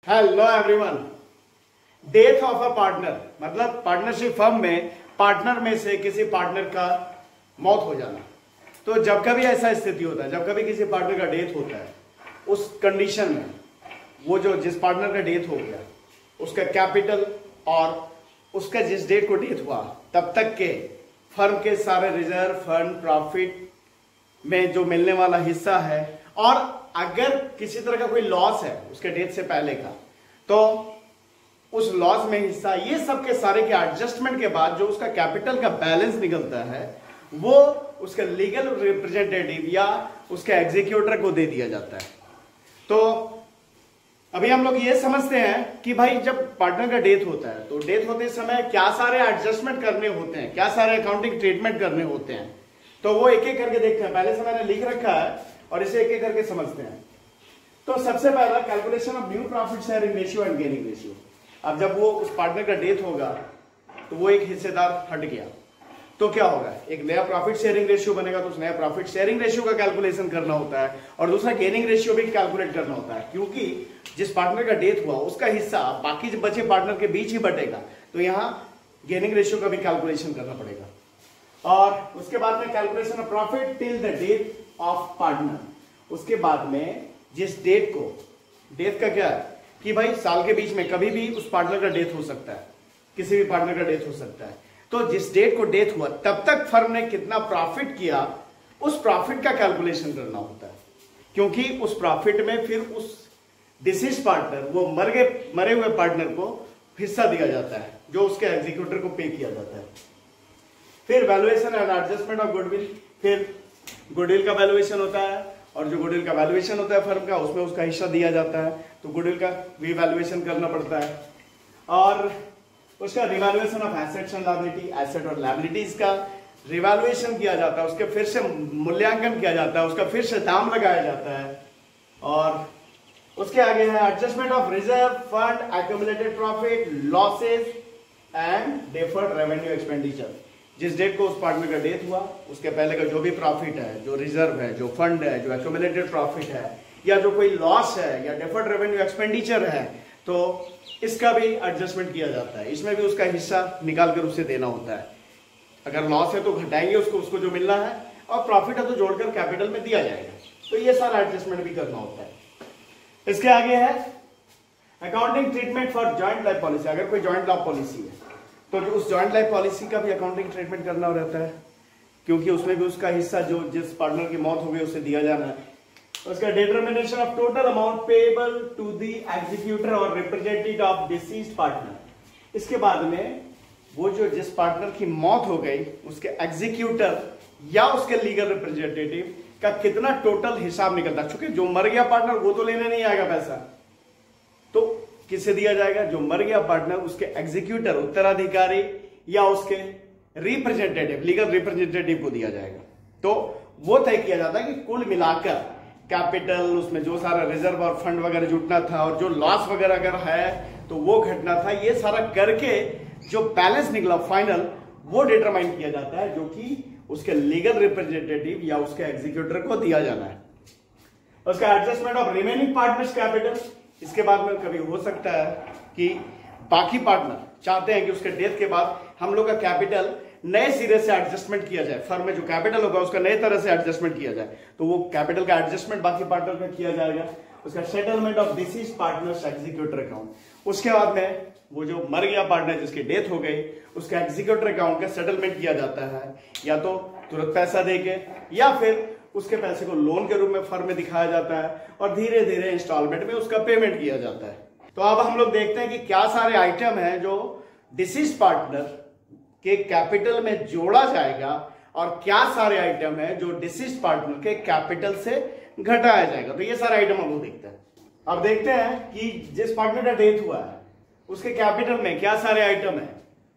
Hello everyone. Death of a partner मतलब partnership firm में partner में से किसी पार्टनर का मौत हो जाना। तो जब कभी ऐसा स्थिति होता है, जब कभी किसी पार्टनर का डेथ होता है, उस कंडीशन में वो जो जिस पार्टनर का डेथ हो गया उसका कैपिटल और उसका जिस डेट को डेथ हुआ तब तक के फर्म के सारे रिजर्व फंड प्रॉफिट में जो मिलने वाला हिस्सा है, और अगर किसी तरह का कोई लॉस है उसके डेथ से पहले का, तो उस लॉस में हिस्सा, ये सब के सारे के एडजस्टमेंट के बाद जो उसका कैपिटल का बैलेंस निकलता है वो उसके लीगल रिप्रेजेंटेटिव या उसके एग्जीक्यूटर को दे दिया जाता है। तो अभी हम लोग ये समझते हैं कि भाई जब पार्टनर का डेथ होता है तो डेथ होते समय क्या सारे एडजस्टमेंट करने होते हैं, क्या सारे अकाउंटिंग ट्रीटमेंट करने होते हैं, तो वो एक एक करके देखते हैं। पहले से मैंने लिख रखा है और इसे एक एक करके समझते हैं। तो सबसे पहला calculation of new profit sharing ratio and gaining ratio. अब जब वो उस पार्टनर का डेथ होगा तो वो एक हिस्सेदार हट गया तो क्या होगा, एक नया प्रॉफिट शेयरिंग रेशियो बनेगा। तो उस नया प्रॉफिट शेयरिंग रेशियो का कैलकुलेशन करना होता है और दूसरा गेनिंग रेशियो भी कैलकुलेट करना होता है, क्योंकि जिस पार्टनर का डेथ हुआ उसका हिस्सा बाकी बचे पार्टनर के बीच ही बटेगा। तो यहां गेनिंग रेशियो का भी कैलकुलेशन करना पड़ेगा। और उसके बाद में calculation of profit till the death of partner. उसके बाद में जिस डेट को, डेथ का क्या है कि भाई साल के बीच में कभी भी उस पार्टनर का डेथ हो सकता है, किसी भी पार्टनर का डेथ हो सकता है। तो जिस डेट को डेथ हुआ तब तक फर्म ने कितना प्रॉफिट किया, उस प्रॉफिट का कैलकुलेशन करना होता है, क्योंकि उस प्रॉफिट में फिर उस डिसीज पार्टनर, वो मरे हुए पार्टनर को हिस्सा दिया जाता है जो उसके एग्जीक्यूटर को पे किया जाता है। फिर valuation and adjustment of goodwill. फिर गुडविल का वैल्यूएशन होता है और जो गुडविल का वैल्यूएशन होता है फर्म का, उसमें उसका हिस्सा दिया जाता है, तो गुडविल का भी वैल्यूएशन करना पड़ता है। और उसका revaluation of assets and liability, asset और लायबिलिटीज का रिवैल्यूएशन किया जाता है, उसके फिर से मूल्यांकन किया जाता है, उसका फिर से दाम लगाया जाता है। और उसके आगे है adjustment of reserve fund, accumulated profit, losses and deferred revenue expenditure. जिस डेट को उस पार्टनर का डेथ हुआ उसके पहले का जो भी प्रॉफिट है, जो रिजर्व है, जो फंड है, जो एक्यूमुलेटेड प्रॉफिट है, या जो कोई लॉस है या डेफर्ड रेवेन्यू एक्सपेंडिचर है, तो इसका भी एडजस्टमेंट किया जाता है। इसमें भी उसका हिस्सा निकाल कर उसे देना होता है। अगर लॉस है तो घटाएंगे उसको जो मिलना है, और प्रॉफिट है तो जोड़कर कैपिटल में दिया जाएगा। तो ये सारा एडजस्टमेंट भी करना होता है। इसके आगे है accounting treatment for joint life policy. अगर कोई जॉइंट लाइफ पॉलिसी है तो उस जॉइंट लाइफ पॉलिसी का भी अकाउंटिंग ट्रीटमेंट करना रहता है, क्योंकि उसमें भी उसका हिस्सा जो जिस पार्टनर की मौत हो गई उसे दिया जाना है। उसका determination of total amount payable to the executor और रिप्रेजेंटेटिव ऑफ डिसीज्ड पार्टनर। इसके बाद में वो जो जिस पार्टनर की मौत हो गई उसके एग्जीक्यूटर या उसके लीगल रिप्रेजेंटेटिव का कितना टोटल हिसाब निकलता है। चूंकि जो मर गया पार्टनर वो तो लेने नहीं आएगा पैसा, तो किसे दिया जाएगा, जो मर गया पार्टनर उसके एग्जीक्यूटर, उत्तराधिकारी या उसके रिप्रेजेंटेटिव, लीगल रिप्रेजेंटेटिव को दिया जाएगा। तो वो तय किया जाता है कि कुल मिलाकर कैपिटल, उसमें जो सारा रिजर्व और फंड वगैरह जुटना था और जो लॉस वगैरह अगर है तो वो घटना था, ये सारा करके जो बैलेंस निकला फाइनल वो डिटरमाइन किया जाता है, जो कि उसके लीगल रिप्रेजेंटेटिव या उसके एग्जीक्यूटर को दिया जाना है। उसका adjustment of remaining partners capital. इसके बाद में कभी हो सकता है कि बाकी पार्टनर चाहते हैं कि उसके डेथ के बाद हम लोग का कैपिटल नए सिरे से एडजस्टमेंट किया जाए, फर्म में जो कैपिटल होगा उसका नए तरह से एडजस्टमेंट किया जाए, तो वो कैपिटल का एडजस्टमेंट बाकी पार्टनर में किया जाएगा। उसका settlement of deceased partners executor account. उसके बाद में वो जो मर गया पार्टनर जिसकी डेथ हो गई उसका एग्जीक्यूटर अकाउंट का सेटलमेंट किया जाता है, या तो तुरंत पैसा देके या फिर उसके पैसे को लोन के रूप में फर्म में दिखाया जाता है और धीरे धीरे इंस्टॉलमेंट में उसका पेमेंट किया जाता है। तो अब हम लोग देखते हैं कि क्या सारे आइटम हैं जो डिसीज पार्टनर के कैपिटल में जोड़ा जाएगा और क्या सारे आइटम है जो डिसीज पार्टनर के कैपिटल से घटाया जाएगा। तो ये सारे आइटम हम लोग देखते हैं। अब देखते हैं कि जिस पार्टनर का डेथ हुआ है उसके कैपिटल में क्या सारे आइटम है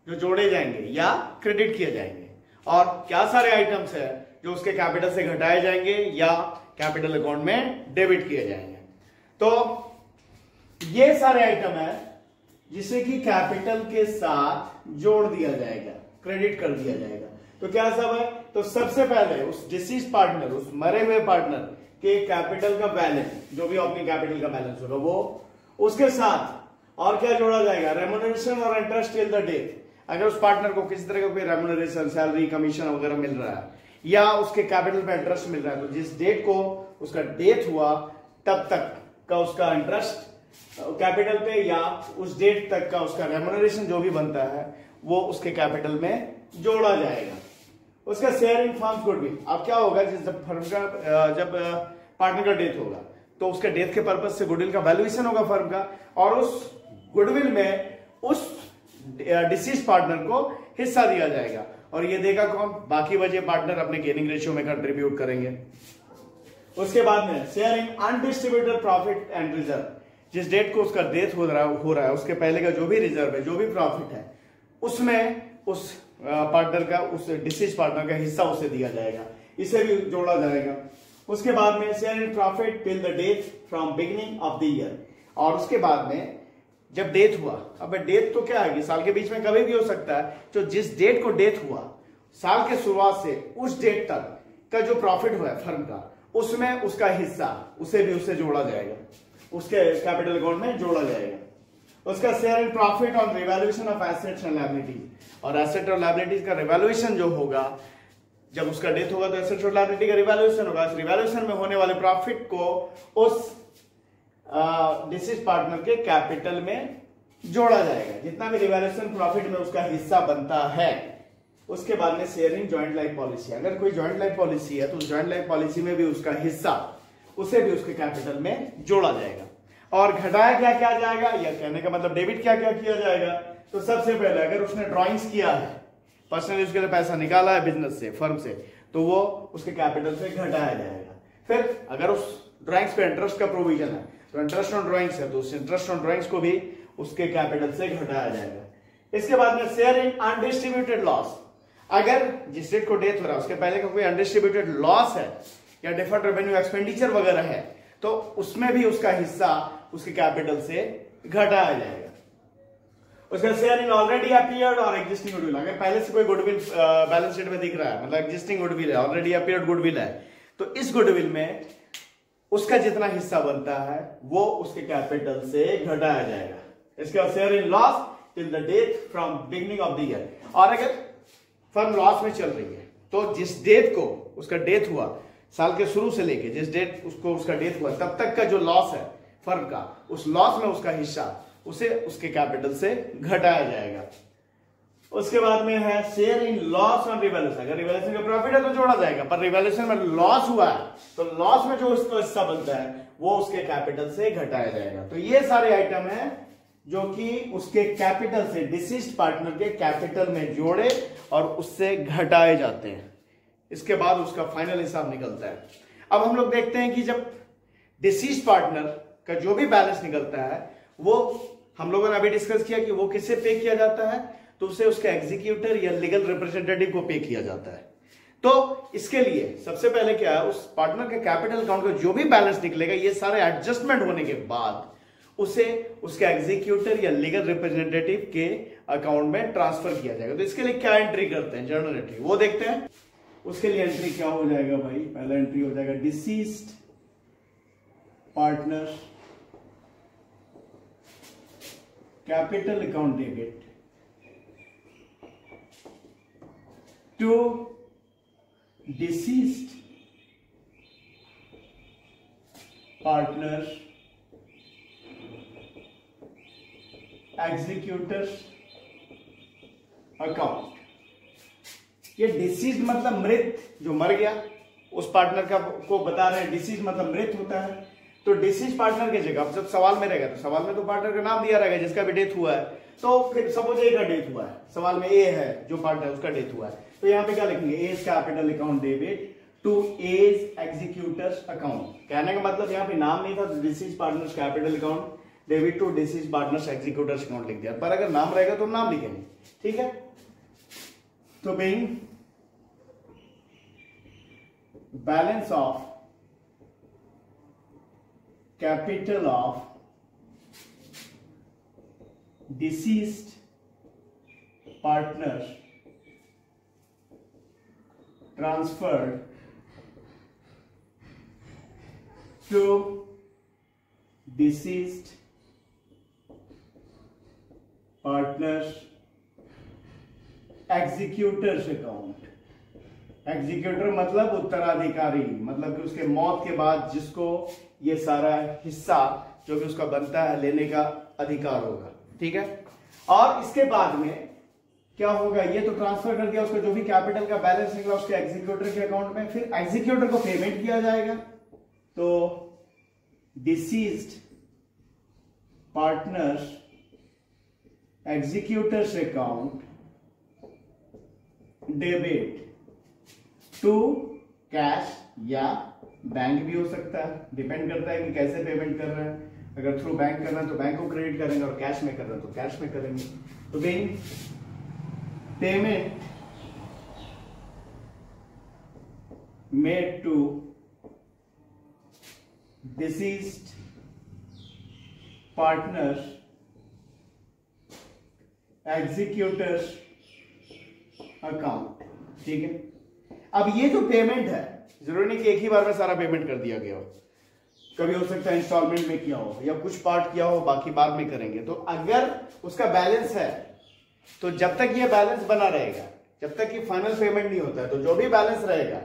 जो जोड़े जाएंगे या क्रेडिट किए जाएंगे, और क्या सारे आइटम्स है जो उसके कैपिटल से घटाए जाएंगे या कैपिटल अकाउंट में डेबिट किए जाएंगे। तो ये सारे आइटम है जिसे कि कैपिटल के साथ जोड़ दिया जाएगा, क्रेडिट कर दिया जाएगा। तो क्या सब है, तो सबसे पहले उस डिसीज पार्टनर, उस मरे हुए पार्टनर के कैपिटल का बैलेंस, जो भी ओपनिंग कैपिटल का बैलेंस होगा वो उसके साथ और क्या जोड़ा जाएगा, रेम्युनरेशन और इंटरेस्ट टिल द डेथ। अगर उस पार्टनर को किसी तरह का कोई रेम्युनरेशन, सैलरी, कमीशन वगैरह मिल रहा है या उसके कैपिटल पे इंटरेस्ट मिल रहा है, तो जिस डेट को उसका डेथ हुआ तब तक का उसका इंटरेस्ट कैपिटल पे या उस डेट तक का उसका रेम्युनरेशन जो भी बनता है वो उसके कैपिटल में जोड़ा जाएगा। उसका शेयर इन फर्म्स गुडविल। अब क्या होगा, जब फर्म का जब पार्टनर का डेथ होगा तो उसका डेथ के पर्पज से गुडविल का वैल्यूएशन होगा फर्म का, और उस गुडविल में उस डिसीज पार्टनर को हिस्सा दिया जाएगा। और ये देगा कौन, बाकी बचे पार्टनर अपने गेनिंग रेशियो में कंट्रीब्यूट करेंगे। उसके बाद में share in undistributed profit and reserve. जिस डेट को उसका डेथ हो रहा है उसके पहले का जो भी रिजर्व है, जो भी प्रॉफिट है, उसमें उस पार्टनर का, उस डिसीज पार्टनर का हिस्सा उसे दिया जाएगा, इसे भी जोड़ा जाएगा। उसके बाद में share in profit till the death from beginning of the year. और उसके बाद में जब डेथ हुआ, अब डेथ तो क्या है, साल के बीच में कभी भी हो सकता है, तो जिस डेट को डेथ हुआ साल के शुरुआत से उस डेट तक का जो प्रॉफिट हुआ है फर्म का, उसमें उसका हिस्सा उसे भी उससे जोड़ा जाएगा, उसके कैपिटल अकाउंट में जोड़ा जाएगा। उसका share in profit on revaluation of assets and liabilities. और एसेट और लायबिलिटीज का रिवैल्यूएशन जो होगा, जब उसका डेथ होगा तो एसेट और लायबिलिटी का रिवैल्यूएशन होगा। इस रिवैल्यूएशन में होने वाले प्रॉफिट को उस डिसीज पार्टनर के कैपिटल में जोड़ा जाएगा, जितना भी रिवैल्यूएशन प्रॉफिट में उसका हिस्सा बनता है। उसके बाद में share in joint life policy. अगर कोई जॉइंट लाइफ पॉलिसी है तो जॉइंट लाइफ पॉलिसी में भी उसका हिस्सा उसे भी उसके कैपिटल में जोड़ा जाएगा। और घटाया क्या क्या जाएगा, या कहने का मतलब डेबिट क्या क्या किया जाएगा, तो सबसे पहले अगर उसने ड्रॉइंग्स किया है, पर्सनली उसके लिए पैसा निकाला है बिजनेस से, फर्म से, तो वो उसके कैपिटल से घटाया जाएगा। फिर अगर उस ड्रॉइंग्स पे इंटरेस्ट का प्रोविजन है तो इंटरेस्ट ऑन ड्रॉइंग्स है, तो उस इंटरेस्ट ऑन ड्रॉइंग्स को भी उसके कैपिटल से घटाया जाएगा। इसके बाद में शेयर इन अनडिस्ट्रीब्यूटेड लॉस। अगर जिस डेट को डेथ हो रहा है उसके पहले का कोई अनडिस्ट्रीब्यूटेड लॉस है या डिफर्ड रेवेन्यू एक्सपेंडिचर वगैरह है, तो उसमें भी उसका हिस्सा उसके कैपिटल से घटाया जाएगा। उसका शेयर इन ऑलरेडी अपीयर्ड और एग्जिस्टिंग गुडविल। अगर पहले से कोई गुडविल बैलेंस शीट में दिख रहा है, मतलब एग्जिस्टिंग गुडविल है, ऑलरेडी अपीयर्ड गुडविल है, तो इस गुडविल में उसका जितना हिस्सा बनता है वो उसके कैपिटल से घटाया जाएगा। इसके बाद share in loss till the date from beginning of the year. और अगर फर्म लॉस में चल रही है तो जिस डेट को उसका डेथ हुआ, साल के शुरू से लेके जिस डेट उसको उसका डेथ हुआ तब तक का जो लॉस है फर्म का, उस लॉस में उसका हिस्सा उसे उसके कैपिटल से घटाया जाएगा। उसके बाद में है share in loss on revaluation. अगर रिवैल्यूएशन का प्रॉफिट है तो जोड़ा जाएगा, पर रिवैल्यूएशन में लॉस हुआ है तो लॉस में जो उसका हिस्सा बनता है वो उसके कैपिटल से घटाया जाएगा। तो ये सारे आइटम है जो कि उसके कैपिटल से डिसीज्ड पार्टनर के कैपिटल में जोड़े और उससे घटाए जाते हैं। इसके बाद उसका फाइनल हिसाब निकलता है। अब हम लोग देखते हैं कि जब डिसीज्ड पार्टनर का जो भी बैलेंस निकलता है वो हम लोगों ने अभी डिस्कस किया कि वो किससे पे किया जाता है, तो उसे उसके एग्जीक्यूटर या लीगल रिप्रेजेंटेटिव को पे किया जाता है। तो इसके लिए सबसे पहले क्या है, उस पार्टनर के कैपिटल अकाउंट का जो भी बैलेंस निकलेगा, ये सारे एडजस्टमेंट होने के बाद उसे उसके एग्जीक्यूटर या लीगल रिप्रेजेंटेटिव के अकाउंट में ट्रांसफर किया जाएगा। तो इसके लिए क्या एंट्री करते हैं, जर्नल एंट्री, वो देखते हैं। उसके लिए एंट्री क्या हो जाएगा भाई, पहला एंट्री हो जाएगा deceased partner capital account debit to deceased partner executor account. ये डिसीज मतलब मृत, जो मर गया, उस पार्टनर का को बता रहे हैं। डिसीज मतलब मृत होता है, तो डिसीज पार्टनर की जगह जब सवाल में रहेगा तो सवाल में तो पार्टनर का नाम दिया रहेगा जिसका भी डेथ हुआ है। तो फिर सपोज ए का डेथ हुआ है, सवाल में ए है जो पार्टनर उसका डेथ हुआ है, तो यहां पे क्या लिखेंगे, A's capital account debit to A's executors account. कहने का मतलब यहाँ पे नाम नहीं था तो deceased partner's capital account debit to deceased partner's executor's account लिख दिया, पर अगर नाम रहेगा तो नाम लिखेंगे, ठीक है। तो being balance of capital of deceased partner transferred to deceased partner's executor's account. Executor मतलब उत्तराधिकारी, मतलब कि उसके मौत के बाद जिसको ये सारा हिस्सा जो कि उसका बनता है लेने का अधिकार होगा। ठीक है, और इसके बाद में क्या होगा, ये तो ट्रांसफर कर दिया उसको, जो भी कैपिटल का बैलेंस निकला उसके एग्जीक्यूटर के अकाउंट में, फिर एग्जीक्यूटर को पेमेंट किया जाएगा। तो deceased partner's executor's account debit to cash या बैंक भी हो सकता है, डिपेंड करता है कि कैसे पेमेंट कर रहे हैं। अगर थ्रू बैंक करना है तो बैंक को क्रेडिट करेंगे, और कैश में करना है तो कैश में करेंगे। तो being payment made to deceased partner's executor's account. ठीक है, अब ये जो पेमेंट है जरूरी नहीं कि एक ही बार में सारा पेमेंट कर दिया गया हो, कभी हो सकता है इंस्टॉलमेंट में किया हो या कुछ पार्ट किया हो, बाकी बाद में करेंगे। तो अगर उसका बैलेंस है तो जब तक ये बैलेंस बना रहेगा, जब तक ये फाइनल पेमेंट नहीं होता है, तो जो भी बैलेंस रहेगा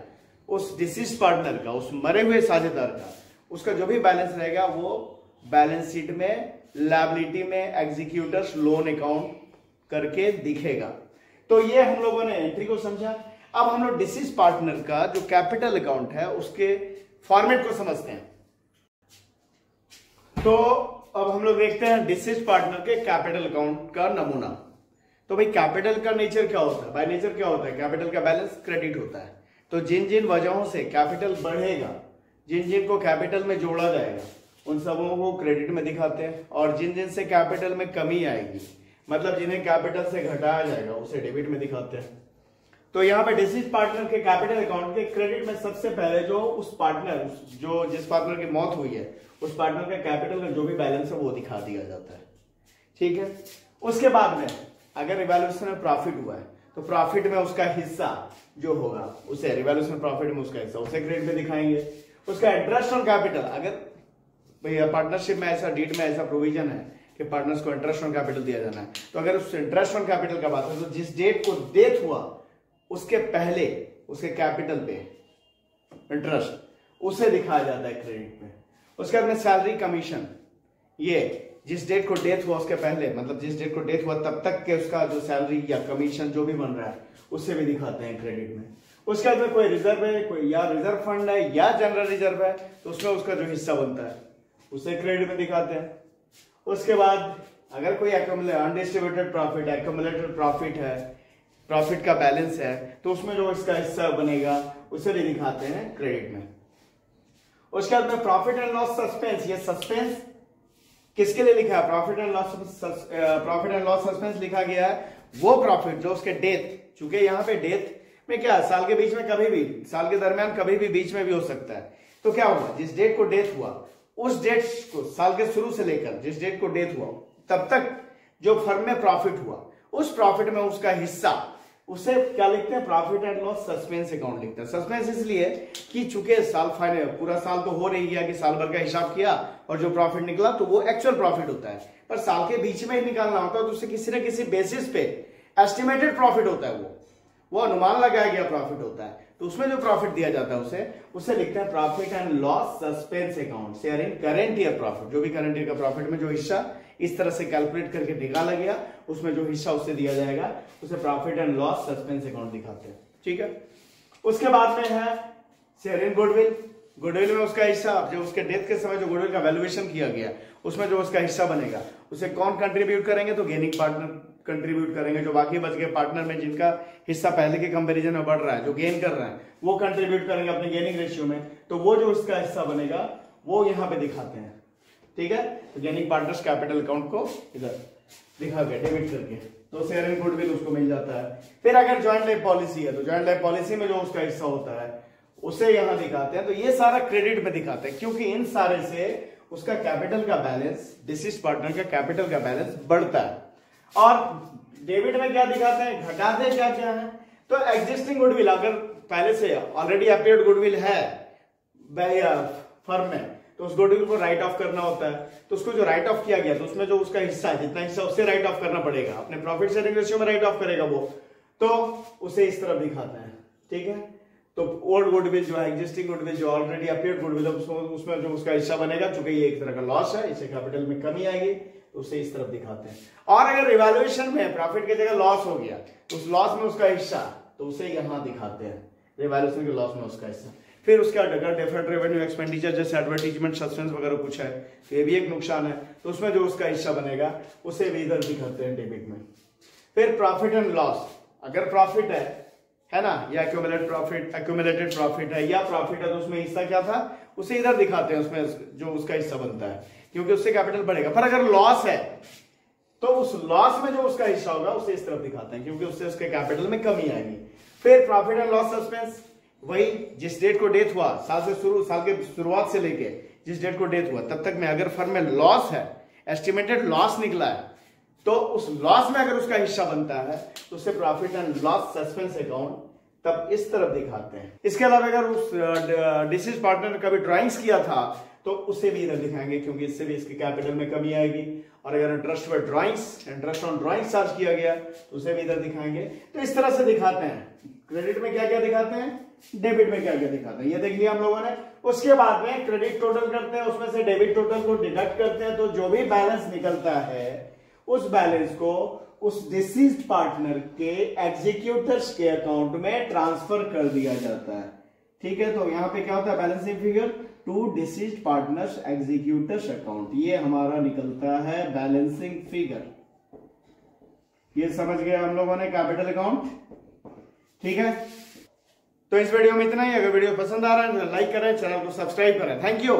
उस डिसीज्ड पार्टनर का, उस मरे हुए साझेदार का, उसका जो भी बैलेंस रहेगा वो बैलेंस शीट में लायबिलिटी में एग्जीक्यूटर्स लोन अकाउंट करके दिखेगा। तो ये हम लोगों ने एंट्री को समझा। अब हम लोग डिसीज पार्टनर का जो कैपिटल अकाउंट है उसके फॉर्मेट को समझते हैं। तो अब हम लोग देखते हैं डिसीज पार्टनर के कैपिटल अकाउंट का नमूना। तो भाई कैपिटल का नेचर क्या होता है, बाय नेचर क्या होता है, कैपिटल का बैलेंस क्रेडिट होता है। तो जिन जिन वजहों से कैपिटल बढ़ेगा, जिन जिन को कैपिटल में जोड़ा जाएगा, उन सबों को क्रेडिट में दिखाते हैं, और जिन जिन से कैपिटल में कमी आएगी, मतलब जिन्हें कैपिटल से घटाया जाएगा, उसे डेबिट में दिखाते हैं। तो यहाँ पे डिसीज पार्टनर के कैपिटल अकाउंट के क्रेडिट में सबसे पहले जो उस पार्टनर, जो जिस पार्टनर की मौत हुई है, उस पार्टनर का कैपिटल का जो भी बैलेंस है वो दिखा दिया जाता है। ठीक है, उसके बाद में अगर रिवैल्यूएशन में प्रॉफिट हुआ है तो प्रॉफिट में उसका हिस्सा जो होगा उसे रिवैल्यूएशन प्रॉफिट में उसका हिस्सा उसे क्रेडिट में दिखाएंगे। उसका इंटरेस्ट ऑन कैपिटल, अगर भैया पार्टनरशिप में ऐसा डीड में ऐसा प्रोविजन है कि पार्टनर्स को इंटरेस्ट ऑन कैपिटल दिया जाना है, तो अगर उस इंटरेस्ट ऑन कैपिटल का बात है तो जिस डेट को डेथ हुआ उसके पहले उसके कैपिटल पे इंटरेस्ट उसे दिखाया जाता है क्रेडिट में। उसके बाद में सैलरी कमीशन, ये जिस डेट को डेथ हुआ उसके पहले, मतलब जिस डेट को डेथ हुआ तब तक के उसका जो सैलरी या कमीशन जो भी बन रहा है उससे भी दिखाते हैं क्रेडिट में। उसके बाद में कोई रिजर्व है, कोई या रिजर्व फंड है या जनरल रिजर्व है, तो उसमें उसका जो हिस्सा बनता है उसे क्रेडिट में दिखाते हैं। उसके बाद अगर कोई अनडिस्ट्रीब्यूटेड प्रॉफिट, एक्यूमुलेटेड प्रॉफिट है, प्रॉफिट का बैलेंस है, तो उसमें जो इसका हिस्सा बनेगा उसे भी दिखाते हैं क्रेडिट में। उसके बाद में प्रॉफिट एंड लॉस सस्पेंस, ये सस्पेंस किसके लिए लिखा है, प्रॉफिट एंड लॉस सस्पेंस लिखा गया है वो प्रॉफिट जो उसके डेथ, चूंकि यहाँ पे डेथ में क्या साल के बीच में कभी भी, साल के दरमियान कभी भी बीच में भी हो सकता है, तो क्या होगा जिस डेट को डेथ हुआ उस डेट को, साल के शुरू से लेकर जिस डेट को डेथ हुआ तब तक जो फर्म में प्रॉफिट हुआ उस प्रॉफिट में उसका हिस्सा, उसे क्या लिखते हैं, profit and loss suspense account लिखते हैं। सस्पेंस इसलिए कि चूंकि साल फाइनल, पूरा साल तो हो नहीं गया कि साल भर का हिसाब किया और जो प्रॉफिट निकला तो वो एक्चुअल प्रॉफिट होता है, पर साल के बीच में ही निकालना होता है तो उससे किसी न किसी बेसिस पे एस्टिमेटेड प्रॉफिट होता है, वो अनुमान लगाया गया प्रॉफिट होता है, तो उसमें जो प्रॉफिट दिया जाता है उसे लिखते हैं profit and loss suspense account, sharing current year profit. जो भी करंट ईयर का प्रॉफिट में जो हिस्सा इस तरह से कैलकुलेट करके निकाला गया उसमें जो हिस्सा उससे दिया जाएगा उसे profit and loss suspense account दिखाते हैं। ठीक है, उसके बाद में है शेयरिंग गुडविल। गुडविल में उसका हिस्सा, जो उसके डेथ के समय जो गुडविल का वैल्यूएशन किया गया उसमें जो उसका हिस्सा बनेगा उसे कौन कंट्रीब्यूट करेंगे, तो गेनिंग पार्टनर कंट्रीब्यूट करेंगे। जो बाकी बच गए पार्टनर में जिनका हिस्सा पहले के कंपैरिजन में बढ़ रहा है, जो गेन कर रहा है, वो कंट्रीब्यूट करेंगे अपने गेनिंग रेशियो में, तो वो जो उसका हिस्सा बनेगा वो यहाँ पे दिखाते हैं। ठीक है, तो गेनिंग पार्टनर्स कैपिटल अकाउंट को इधर दिखा गया डेबिट करके, तो शेयरिंग गुडविल उसको मिल जाता है। फिर अगर ज्वाइंट लाइफ पॉलिसी है तो ज्वाइंट लाइफ पॉलिसी में जो उसका हिस्सा होता है उसे यहां दिखाते हैं। तो ये सारा क्रेडिट में दिखाते हैं क्योंकि इन सारे से उसका कैपिटल का बैलेंस, डिसीज पार्टनर का कैपिटल का बैलेंस बढ़ता है। और डेबिट में क्या दिखाते हैं, घटाते क्या क्या है, तो एग्जिस्टिंग गुडविल, अगर पहले से ऑलरेडी अपीयर्ड गुडविल है फर्म में तो उस गुडविल को राइट ऑफ करना होता है, तो उसको जो राइट ऑफ किया गया तो उसमें जो उसका हिस्सा है, जितना हिस्सा उससे राइट ऑफ करना पड़ेगा, अपने प्रॉफिट शेयरिंग रेशियो में राइट ऑफ करेगा वो, तो उसे इस तरफ दिखाते हैं। ठीक है, तो ओल्ड गुडविल जो है, एग्जिस्टिंग गुडविल जो ऑलरेडी अपीयर्ड गुडविल, उसमें जो उसका हिस्सा बनेगा, चूंकि ये एक तरह का लॉस है, इसे कैपिटल में कमी आएगी, तो उसे इस तरफ दिखाते हैं। और अगर रिवैल्यूएशन में प्रॉफिट की जगह लॉस हो गया, उस लॉस में उसका हिस्सा, तो उसे यहां दिखाते हैं, रिवैल्यूएशन के लॉस में उसका हिस्सा। फिर उसके बाद अगर डिफरेंट रेवेन्यू एक्सपेंडिचर जैसे एडवर्टीजमेंट, सस्पेंस वगैरह कुछ है, ये भी एक नुकसान है, तो उसमें जो उसका हिस्सा बनेगा उसे भी इधर दिखाते हैं डेबिट में। फिर प्रॉफिट एंड लॉस, अगर प्रॉफिट है ना, या एक्यूमुलेटेड प्रॉफिट है या प्रॉफिट है, तो उसमें हिस्सा क्या था उसे इधर दिखाते हैं, उसमें जो उसका हिस्सा बनता है, क्योंकि उससे कैपिटल बढ़ेगा। पर अगर लॉस है तो उस लॉस में जो उसका हिस्सा होगा उसे इस तरफ दिखाते हैं, क्योंकि उससे उसके कैपिटल में कमी आएगी। फिर प्रॉफिट एंड लॉस सस्पेंस, वही जिस डेट को डेथ हुआ, साल के शुरुआत से लेके जिस डेट को डेथ हुआ तब तक में अगर फर्म में लॉस है, एस्टिमेटेड लॉस निकला है, तो उस लॉस में अगर उसका हिस्सा बनता है तो उसे profit and loss suspense account तब इस तरफ दिखाते हैं। इसके अलावा अगर उस डिसीज पार्टनर ने कभी ड्राइंग्स किया था तो उसे भी इधर दिखाएंगे, क्योंकि इससे भी इसके कैपिटल में कमी आएगी। और अगर इंटरेस्ट ऑन ड्राइंग्स चार्ज किया गया तो उसे भी इधर दिखाएंगे। तो इस तरह से दिखाते हैं। क्रेडिट में क्या क्या दिखाते हैं, डेबिट में क्या क्या दिखाते हैं, ये देख लिया हम लोगों ने। उसके बाद में क्रेडिट टोटल करते हैं, उसमें से डेबिट टोटल को डिडक्ट करते हैं, तो जो भी बैलेंस निकलता है उस बैलेंस को उस डिसीज्ड पार्टनर के एग्जीक्यूटर्स के अकाउंट में ट्रांसफर कर दिया जाता है। ठीक है, तो यहां पे क्या होता है, balancing figure to deceased partner's executor's account, ये हमारा निकलता है बैलेंसिंग फिगर। ये समझ गए हम लोगों ने कैपिटल अकाउंट। ठीक है, तो इस वीडियो में इतना ही। अगर वीडियो पसंद आ रहा है तो लाइक करें, चैनल को सब्सक्राइब करें। Thank you.